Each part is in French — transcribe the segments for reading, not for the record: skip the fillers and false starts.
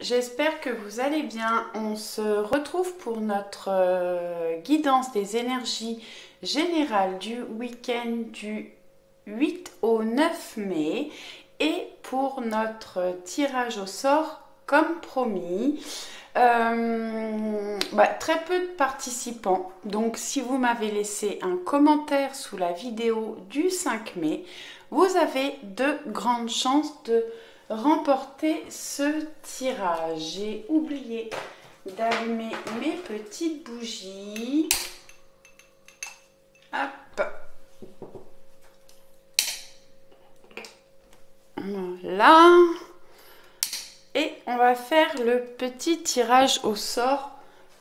j'espère que vous allez bien. On se retrouve pour notre guidance des énergies générales du week-end du 8 au 9 mai et pour notre tirage au sort comme promis. Très peu de participants, donc si vous m'avez laissé un commentaire sous la vidéo du 5 mai, vous avez de grandes chances de remporter ce tirage. J'ai oublié d'allumer mes petites bougies. Hop. Voilà. Et on va faire le petit tirage au sort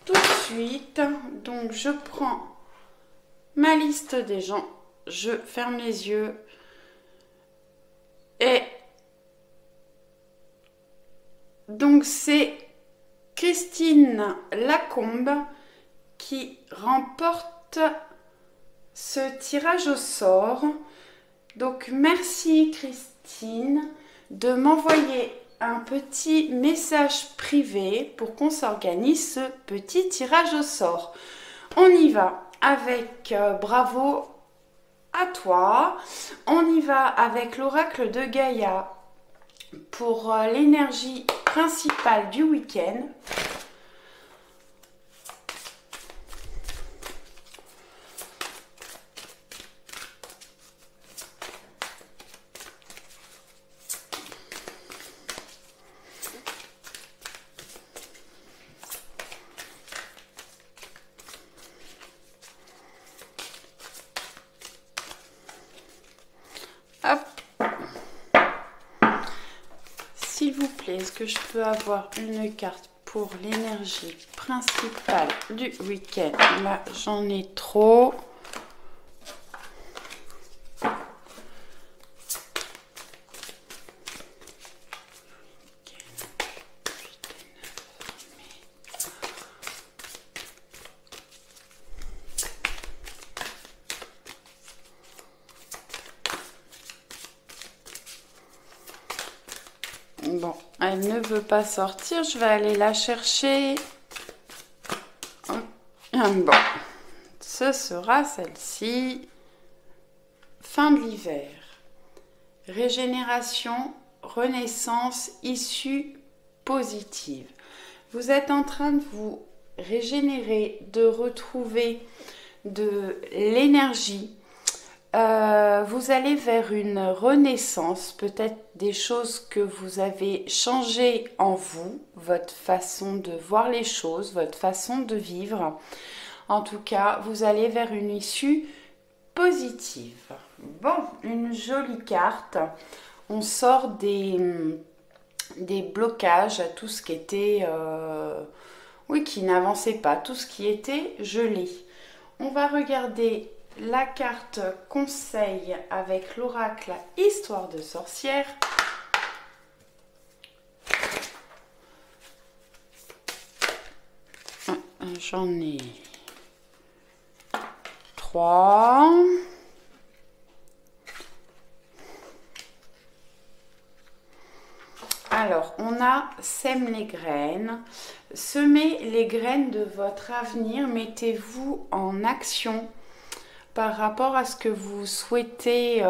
tout de suite. Donc je prends ma liste des gens, je ferme les yeux et donc c'est Christine Lacombe qui remporte ce tirage au sort. Donc merci Christine de m'envoyer un petit message privé pour qu'on s'organise ce petit tirage au sort. On y va avec bravo à toi. On y va avec l'oracle de Gaïa pour l'énergie principale du week-end. Hop. S'il vous plaît, est-ce que je peux avoir une carte pour l'énergie principale du week-end? Là, j'en ai trop. Bon, elle ne veut pas sortir, je vais aller la chercher. Bon, ce sera celle-ci. Fin de l'hiver. Régénération, renaissance, issue positive. Vous êtes en train de vous régénérer, de retrouver de l'énergie. Vous allez vers une renaissance, peut-être des choses que vous avez changées en vous, votre façon de voir les choses, votre façon de vivre. En tout cas, vous allez vers une issue positive. Bon, une jolie carte. On sort des blocages à tout ce qui était, qui n'avançait pas, tout ce qui était gelé. On va regarder la carte conseil avec l'oracle Histoire de sorcière. J'en ai 3. Alors, on a sème les graines. Semez les graines de votre avenir. Mettez-vous en action par rapport à ce que vous souhaitez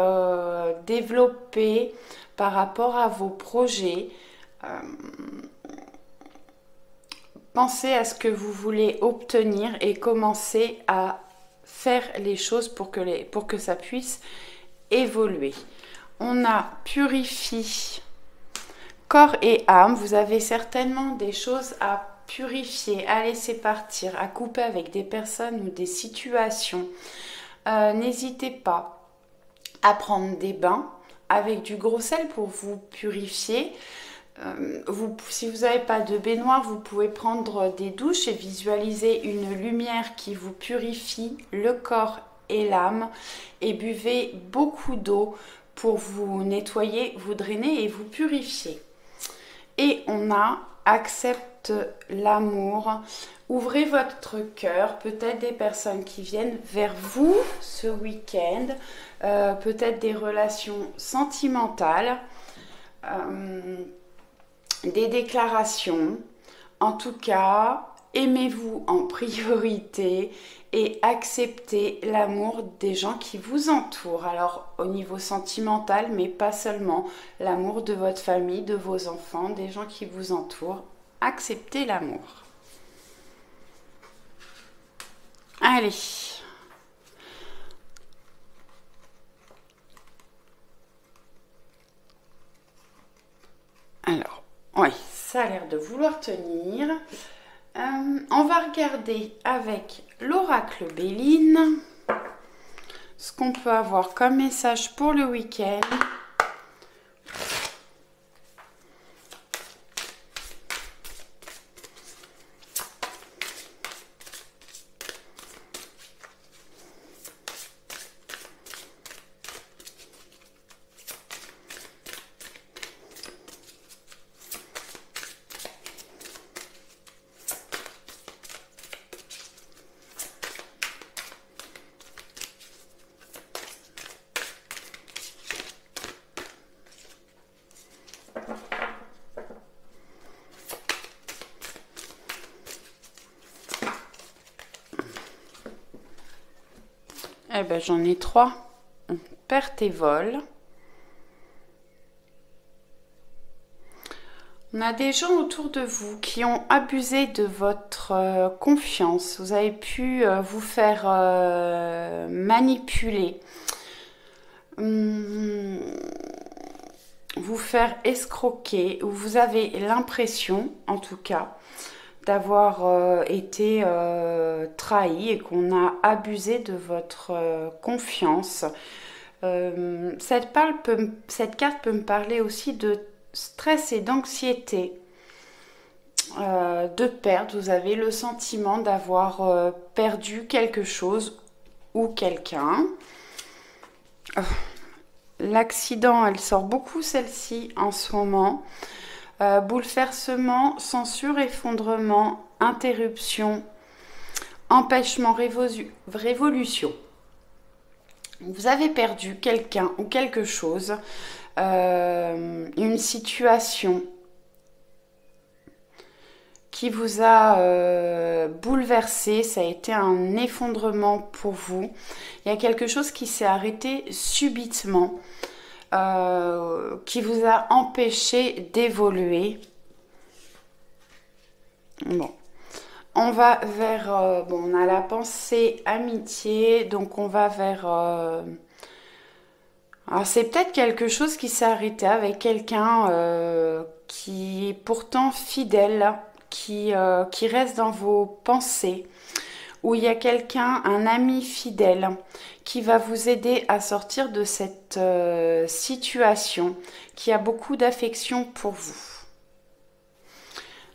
développer, par rapport à vos projets. Pensez à ce que vous voulez obtenir et commencez à faire les choses pour que ça puisse évoluer. On a purifie corps et âme. Vous avez certainement des choses à purifier, à laisser partir, à couper avec des personnes ou des situations. N'hésitez pas à prendre des bains avec du gros sel pour vous purifier. Si vous n'avez pas de baignoire, vous pouvez prendre des douches et visualiser une lumière qui vous purifie le corps et l'âme. Et buvez beaucoup d'eau pour vous nettoyer, vous drainer et vous purifier. Et on a accepte l'amour. Ouvrez votre cœur, peut-être des personnes qui viennent vers vous ce week-end, peut-être des relations sentimentales, des déclarations. En tout cas, aimez-vous en priorité et acceptez l'amour des gens qui vous entourent. Alors au niveau sentimental, mais pas seulement. L'amour de votre famille, de vos enfants, des gens qui vous entourent. Acceptez l'amour. Allez. Alors, oui, ça a l'air de vouloir tenir. On va regarder avec l'oracle Béline ce qu'on peut avoir comme message pour le week-end. Eh ben, j'en ai 3. Perte et vol. On a des gens autour de vous qui ont abusé de votre confiance. Vous avez pu vous faire manipuler, vous faire escroquer, ou vous avez l'impression, en tout cas, d'avoir été trahi et qu'on a abusé de votre confiance. Cette carte peut me parler aussi de stress et d'anxiété, de perte. Vous avez le sentiment d'avoir perdu quelque chose ou quelqu'un. L'accident, elle sort beaucoup celle-ci en ce moment. Bouleversement, censure, effondrement, interruption, empêchement, révolution. Vous avez perdu quelqu'un ou quelque chose, une situation qui vous a bouleversé. Ça a été un effondrement pour vous. Il y a quelque chose qui s'est arrêté subitement. Qui vous a empêché d'évoluer. Bon, on va vers... bon, on a la pensée amitié, donc on va vers... alors c'est peut-être quelque chose qui s'est arrêté avec quelqu'un qui est pourtant fidèle, qui reste dans vos pensées, où il y a quelqu'un, un ami fidèle, qui va vous aider à sortir de cette situation, qui a beaucoup d'affection pour vous.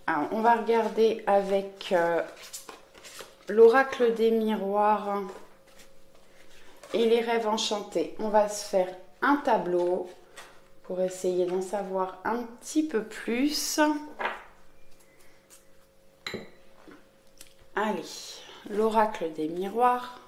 Alors, on va regarder avec l'oracle des miroirs et les rêves enchantés. On va se faire un tableau pour essayer d'en savoir un petit peu plus. Allez, l'oracle des miroirs.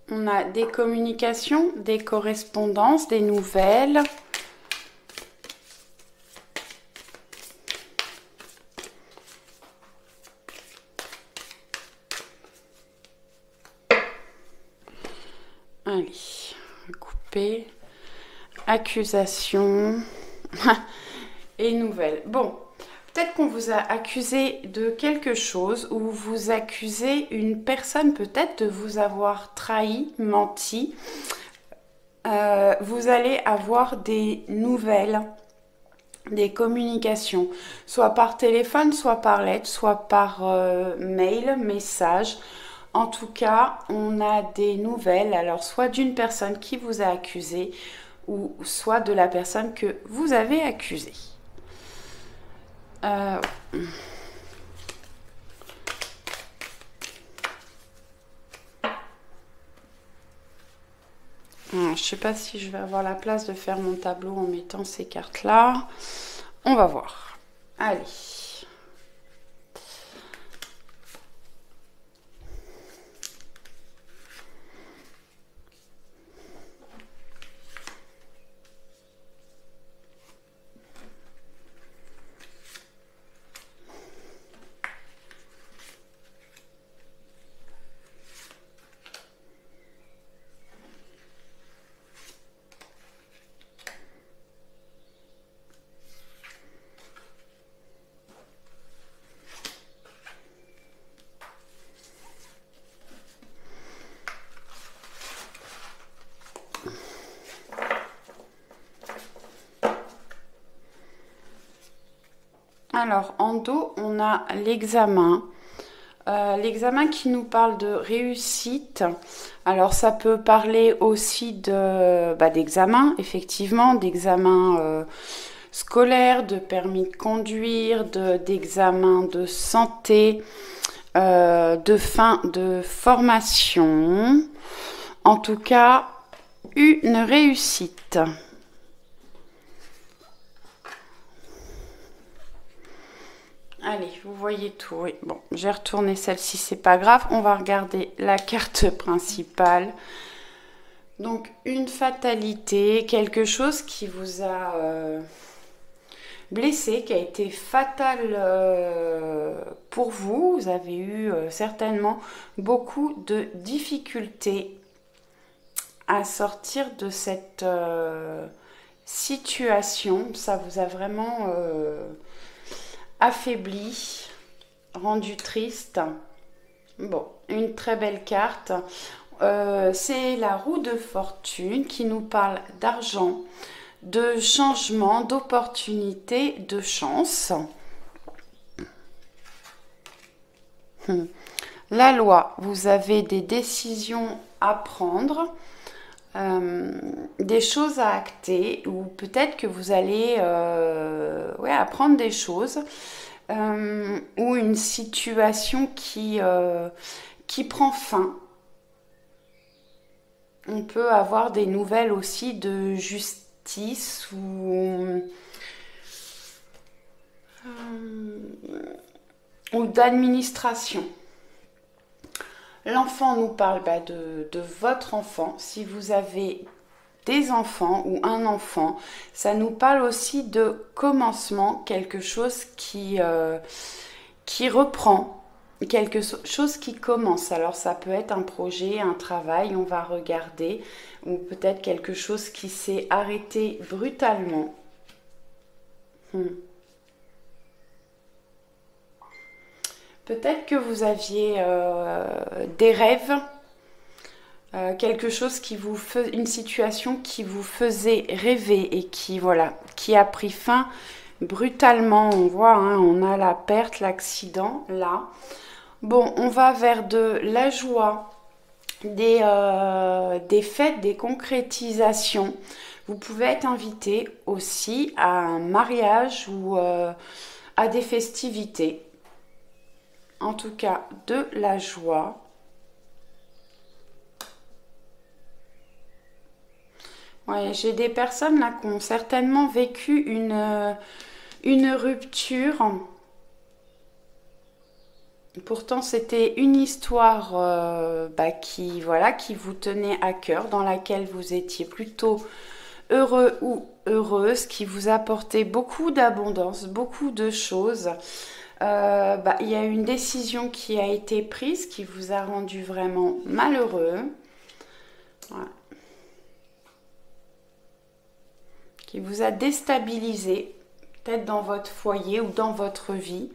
On a des communications, des correspondances, des nouvelles. Allez, couper. Accusation et nouvelles. Bon. Peut-être qu'on vous a accusé de quelque chose ou vous accusez une personne peut-être de vous avoir trahi, menti. Vous allez avoir des nouvelles, des communications, soit par téléphone, soit par lettre, soit par mail, message. En tout cas, on a des nouvelles, alors soit d'une personne qui vous a accusé ou soit de la personne que vous avez accusée. je sais pas si je vais avoir la place de faire mon tableau en mettant ces cartes-là. On va voir. Allez. Alors, en dos, on a l'examen. L'examen qui nous parle de réussite. Alors, ça peut parler aussi d'examen, effectivement, d'examen scolaire, de permis de conduire, d'examen de santé, de fin de formation. En tout cas, une réussite. Allez, vous voyez tout, oui. Bon, j'ai retourné celle-ci, c'est pas grave. On va regarder la carte principale. Donc, une fatalité, quelque chose qui vous a blessé, qui a été fatal pour vous. Vous avez eu certainement beaucoup de difficultés à sortir de cette situation. Ça vous a vraiment affaibli, rendu triste. Bon, une très belle carte. C'est la roue de fortune qui nous parle d'argent, de changement, d'opportunité, de chance. La loi, vous avez des décisions à prendre, des choses à acter, ou peut-être que vous allez apprendre des choses, ou une situation qui prend fin. On peut avoir des nouvelles aussi de justice ou d'administration. L'enfant nous parle de votre enfant. Si vous avez des enfants ou un enfant, ça nous parle aussi de commencement, quelque chose qui reprend, quelque chose qui commence. Alors ça peut être un projet, un travail, on va regarder, ou peut-être quelque chose qui s'est arrêté brutalement. Peut-être que vous aviez des rêves, quelque chose une situation qui vous faisait rêver et qui a pris fin brutalement. On voit, hein, on a la perte, l'accident là. Bon, on va vers de la joie, des fêtes, des concrétisations. Vous pouvez être invité aussi à un mariage ou à des festivités. En tout cas, de la joie. Ouais, j'ai des personnes là qui ont certainement vécu une rupture. Pourtant, c'était une histoire qui vous tenait à cœur, dans laquelle vous étiez plutôt heureux ou heureuse, qui vous apportait beaucoup d'abondance, beaucoup de choses. Il y a une décision qui a été prise qui vous a rendu vraiment malheureux. Voilà. Qui vous a déstabilisé, peut-être dans votre foyer ou dans votre vie.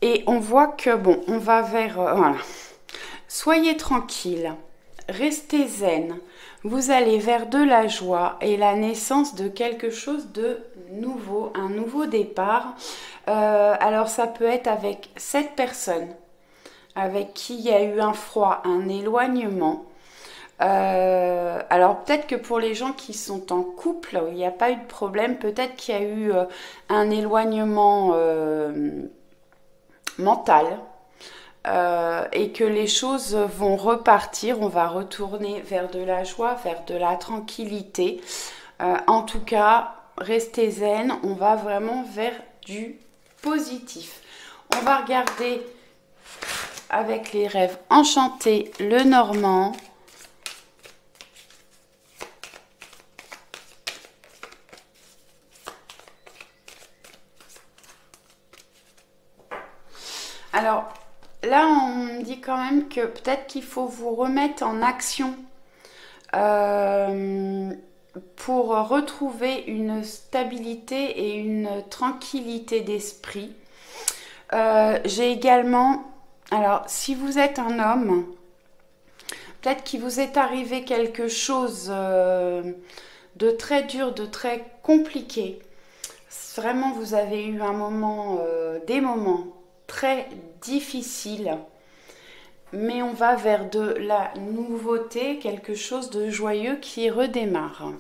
Et on voit que, bon, on va vers... voilà. Soyez tranquille, restez zen. Vous allez vers de la joie et la naissance de quelque chose de nouveau, un nouveau départ. Alors ça peut être avec cette personne avec qui il y a eu un froid, un éloignement. Alors peut-être que pour les gens qui sont en couple, il n'y a pas eu de problème. Peut-être qu'il y a eu un éloignement mental. et que les choses vont repartir. On va retourner vers de la joie, vers de la tranquillité. En tout cas, restez zen. On va vraiment vers du positif. On va regarder avec les rêves enchantés le Normand. Alors, là, on me dit quand même que peut-être qu'il faut vous remettre en action pour retrouver une stabilité et une tranquillité d'esprit. J'ai également, alors si vous êtes un homme, peut-être qu'il vous est arrivé quelque chose de très dur, de très compliqué. Vraiment, vous avez eu un moment, des moments très difficiles. Mais on va vers de la nouveauté, quelque chose de joyeux qui redémarre.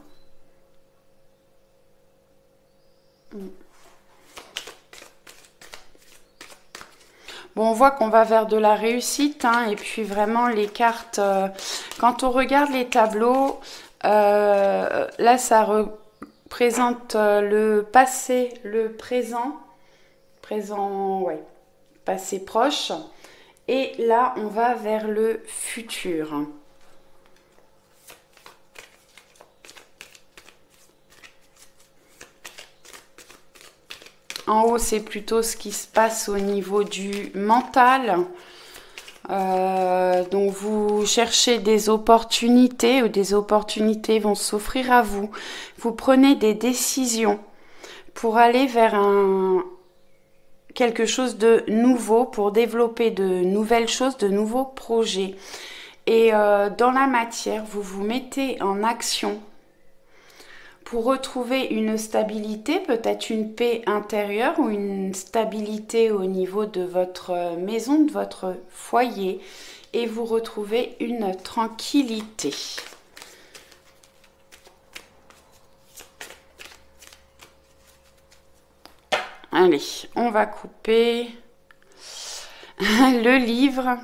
Bon, on voit qu'on va vers de la réussite, hein, et puis vraiment les cartes, quand on regarde les tableaux, là ça représente le passé, le présent, ouais, passé proche, et là on va vers le futur. En haut, c'est plutôt ce qui se passe au niveau du mental. Donc, vous cherchez des opportunités ou des opportunités vont s'offrir à vous. Vous prenez des décisions pour aller vers quelque chose de nouveau, pour développer de nouvelles choses, de nouveaux projets. Et dans la matière, vous vous mettez en action pour retrouver une stabilité, peut-être une paix intérieure ou une stabilité au niveau de votre maison, de votre foyer, et vous retrouvez une tranquillité. Allez, on va couper le livre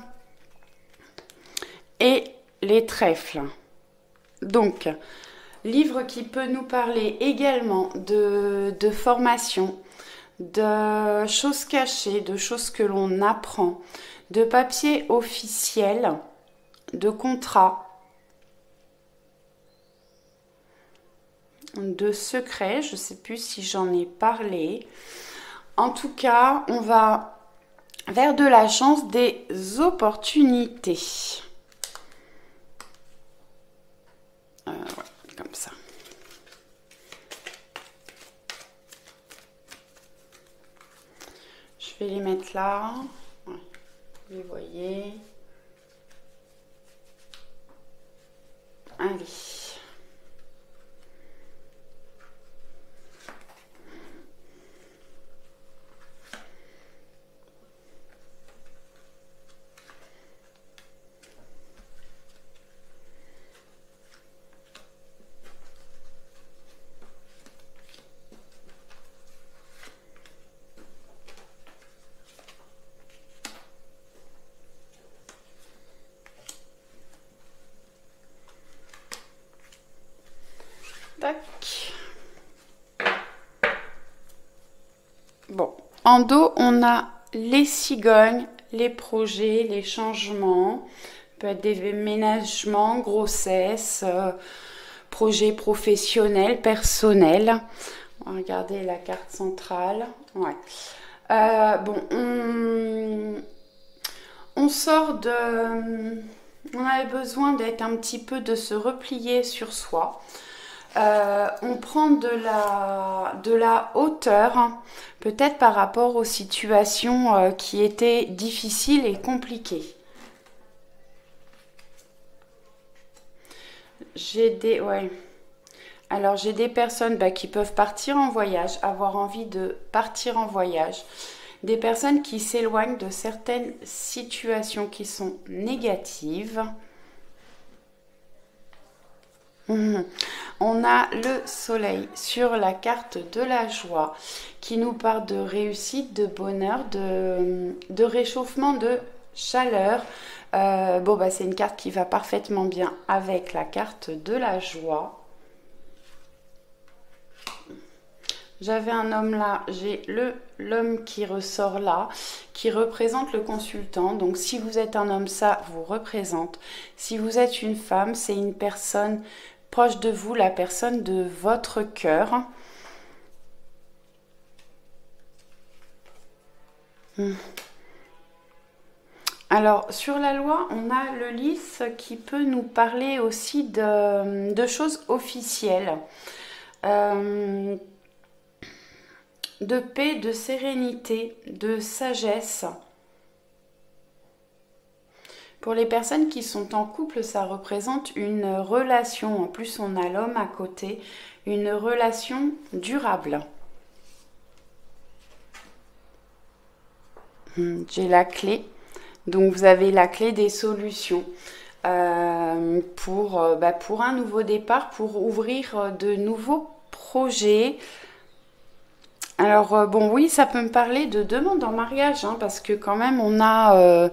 et les trèfles. Donc, livre qui peut nous parler également de formation, de choses cachées, de choses que l'on apprend, de papiers officiels, de contrats, de secrets. Je ne sais plus si j'en ai parlé. En tout cas, on va vers de la chance, des opportunités. Ouais. Comme ça. Je vais les mettre là. Ouais. Vous les voyez. Allez. Tac. Bon, en dos, on a les cigognes, les projets, les changements. Ça peut être des déménagements, grossesse, projets professionnels, personnels. On va regarder la carte centrale. Ouais. Bon, on sort de... On avait besoin d'être un petit peu, de se replier sur soi. On prend de la hauteur, hein, peut-être par rapport aux situations qui étaient difficiles et compliquées. Alors j'ai des personnes qui peuvent partir en voyage, avoir envie de partir en voyage. Des personnes qui s'éloignent de certaines situations qui sont négatives. On a le soleil sur la carte de la joie qui nous parle de réussite, de bonheur, de réchauffement, de chaleur. Bon, bah, c'est une carte qui va parfaitement bien avec la carte de la joie. J'avais un homme là, j'ai l'homme qui ressort là, qui représente le consultant. Donc si vous êtes un homme, ça vous représente. Si vous êtes une femme, c'est une personne proche de vous, la personne de votre cœur. Alors, sur la loi, on a le lys qui peut nous parler aussi de choses officielles. De paix, de sérénité, de sagesse. Pour les personnes qui sont en couple, ça représente une relation. En plus, on a l'homme à côté, une relation durable. J'ai la clé. Donc, vous avez la clé des solutions pour un nouveau départ, pour ouvrir de nouveaux projets. Alors, bon, oui, ça peut me parler de demande en mariage, hein, parce que quand même, on a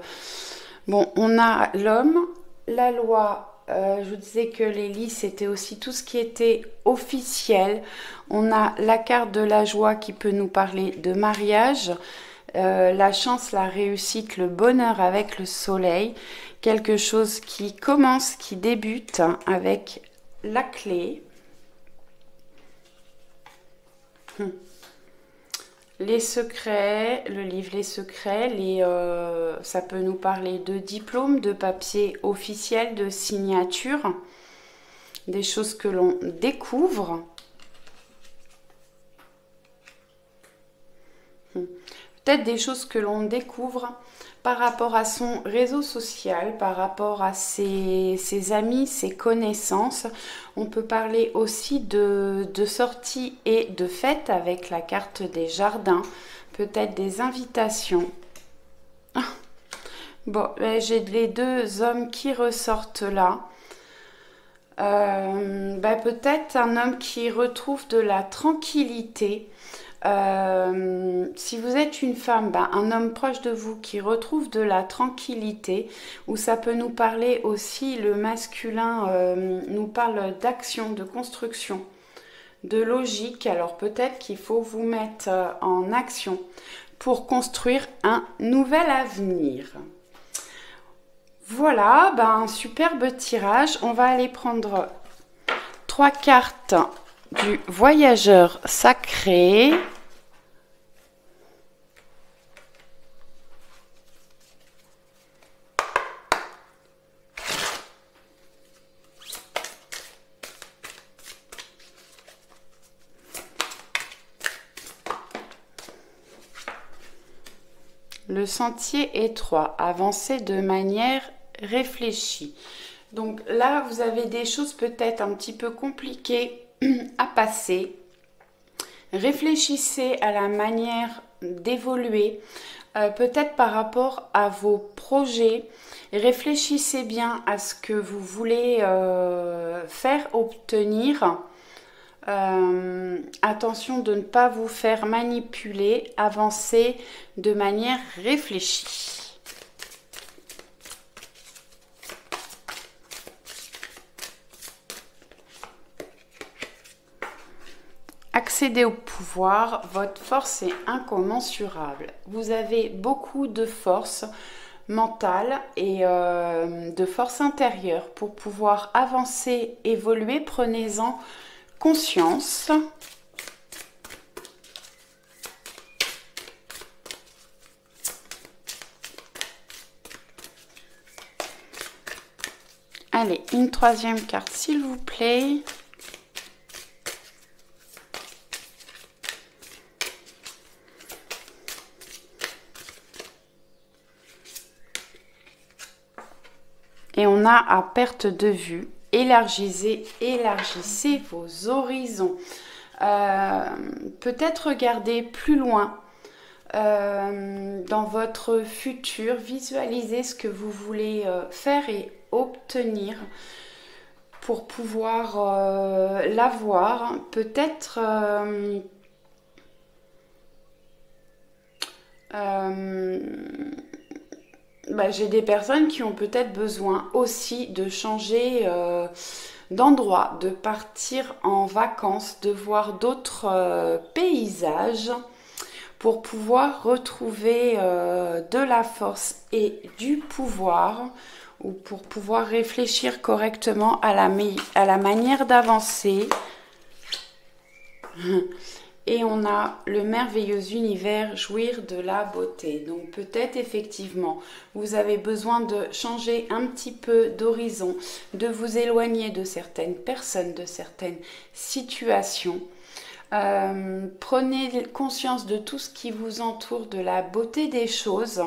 l'homme, la loi. Je vous disais que les lys, c'était aussi tout ce qui était officiel. On a la carte de la joie qui peut nous parler de mariage, la chance, la réussite, le bonheur avec le soleil. Quelque chose qui commence, qui débute avec la clé. Les secrets, le livre Les secrets, ça peut nous parler de diplômes, de papiers officiels, de signatures, des choses que l'on découvre. Peut-être des choses que l'on découvre par rapport à son réseau social, par rapport à ses amis, ses connaissances. On peut parler aussi de sorties et de fêtes avec la carte des jardins, peut-être des invitations. Bon, j'ai les deux hommes qui ressortent là. Peut-être un homme qui retrouve de la tranquillité. Si vous êtes une femme, un homme proche de vous qui retrouve de la tranquillité, ou ça peut nous parler aussi, le masculin nous parle d'action, de construction, de logique. Alors peut-être qu'il faut vous mettre en action pour construire un nouvel avenir. Voilà, un superbe tirage. On va aller prendre 3 cartes du voyageur sacré. Le sentier étroit, avancer de manière réfléchie. Donc là, vous avez des choses peut-être un petit peu compliquées à passer. Réfléchissez à la manière d'évoluer, peut-être par rapport à vos projets. Réfléchissez bien à ce que vous voulez faire obtenir. Attention de ne pas vous faire manipuler, avancez de manière réfléchie. Accéder au pouvoir, votre force est incommensurable. Vous avez beaucoup de force mentale et de force intérieure pour pouvoir avancer, évoluer. Prenez-en conscience. Allez, une troisième carte, s'il vous plaît. Et on a à perte de vue, élargissez vos horizons. Peut-être regarder plus loin dans votre futur, visualisez ce que vous voulez faire et obtenir pour pouvoir l'avoir. Peut-être j'ai des personnes qui ont peut-être besoin aussi de changer d'endroit, de partir en vacances, de voir d'autres paysages pour pouvoir retrouver de la force et du pouvoir, ou pour pouvoir réfléchir correctement à la manière d'avancer. Et on a le merveilleux univers, jouir de la beauté. Donc peut-être effectivement, vous avez besoin de changer un petit peu d'horizon, de vous éloigner de certaines personnes, de certaines situations. Prenez conscience de tout ce qui vous entoure, de la beauté des choses,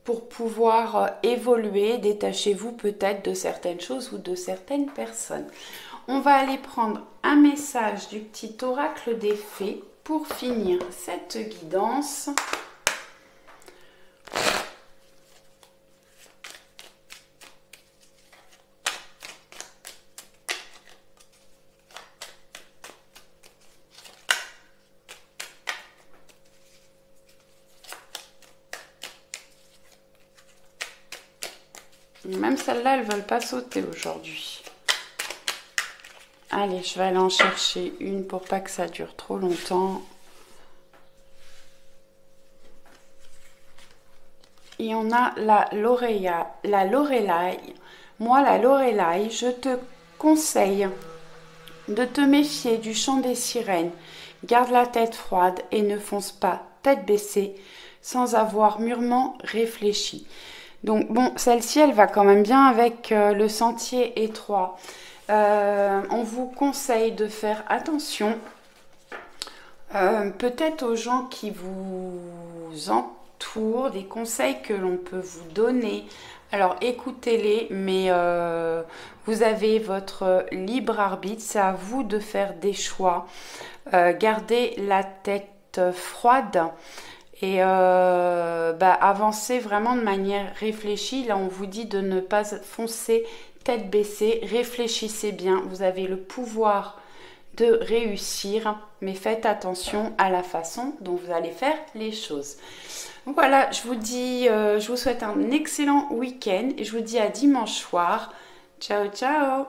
pour pouvoir évoluer. Détachez-vous peut-être de certaines choses ou de certaines personnes. On va aller prendre un message du petit oracle des fées pour finir cette guidance. Même celles-là, elles ne veulent pas sauter aujourd'hui. Allez, je vais aller en chercher une pour pas que ça dure trop longtemps. Et on a la Lorelai. Moi, la Lorelai, je te conseille de te méfier du chant des sirènes. Garde la tête froide et ne fonce pas tête baissée sans avoir mûrement réfléchi. Donc bon, celle-ci, elle va quand même bien avec le sentier étroit. On vous conseille de faire attention peut-être aux gens qui vous entourent, des conseils que l'on peut vous donner. Alors écoutez-les, mais vous avez votre libre arbitre, c'est à vous de faire des choix. Gardez la tête froide et avancez vraiment de manière réfléchie. Là, on vous dit de ne pas foncer tête baissée, réfléchissez bien, vous avez le pouvoir de réussir, mais faites attention à la façon dont vous allez faire les choses. Donc voilà, je vous souhaite un excellent week-end et je vous dis à dimanche soir. Ciao, ciao!